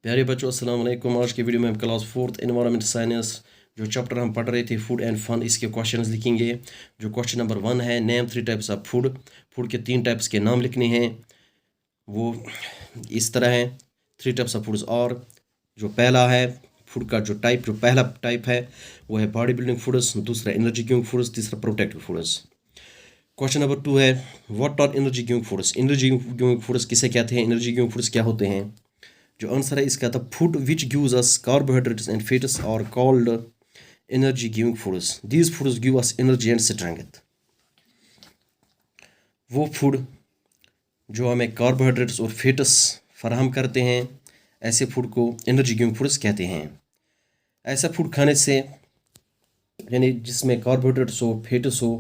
प्यारे बच्चों अस्सलाम वालेकुम। आज के वीडियो में हम क्लास 4th एनवायरनमेंट साइंस जो चैप्टर हम पढ़ रहे थे फूड एंड फन, इसके क्वेश्चंस लिखेंगे। जो क्वेश्चन नंबर 1 है, name 3 types of food. Food के 3 टाइप्स के नाम लिखने हैं। वो इस तरह है, 3 टाइप्स ऑफ फूड्स। और जो पहला है फूड का जो पहला टाइप है वो है बॉडी बिल्डिंग फूड्स, दूसरा एनर्जी गिविंग फूड्स, तीसरा प्रोटेक्टिव फूड्स। क्वेश्चन नंबर 2 है, what are energy giving foods. Energy giving foods किसे कहते हैं, एनर्जी गिविंग फूड्स क्या होते हैं। जो आंसर है इसका, the food which gives us carbohydrates and fats are called energy giving foods. These foods give us energy and strength. वो फूड जो हमें कार्बोहाइड्रेट्स और फैट्स फराहम करते हैं, ऐसे फूड को एनर्जी गिविंग फूड्स कहते हैं। ऐसा फूड खाने से, यानी जिसमें कार्बोहाइड्रेट्स हो, फैट्स हो,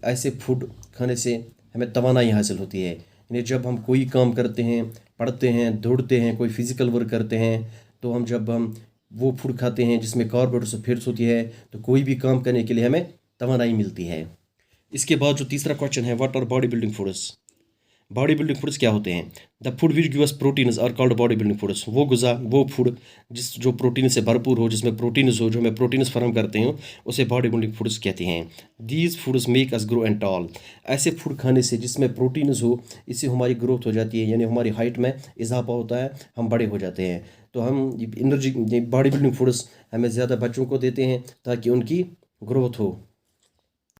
ऐसे फूड खाने से हमें तवानाई हासिल होती है। यानी जब हम कोई काम करते हैं, पढ़ते हैं, दौड़ते हैं, कोई फिजिकल वर्क करते हैं, तो जब हम वो फूड खाते हैं जिसमें कार्बोहाइड्रेट्स और फैट्स होती है, तो कोई भी काम करने के लिए हमें तवानाई मिलती है। इसके बाद जो तीसरा क्वेश्चन है, what are body building foods. Body building foods क्या होते हैं। The food which give us proteins are called body building foods. वो फूड जो प्रोटीन से भरपूर हो, जिसमें प्रोटीन्स हो, जो हमें प्रोटीन्स फराहम करते हैं, उसे बॉडी बिल्डिंग फूड्स कहते हैं। These foods make us grow and tall. ऐसे फूड खाने से जिसमें प्रोटीन्स हो, इससे हमारी ग्रोथ हो जाती है, यानी हमारी हाइट में इजाफा होता है, हम बड़े हो जाते हैं। तो हम एनर्जी बॉडी बिल्डिंग फूड्स हमें ज़्यादा बच्चों को देते हैं ताकि उनकी ग्रोथ हो।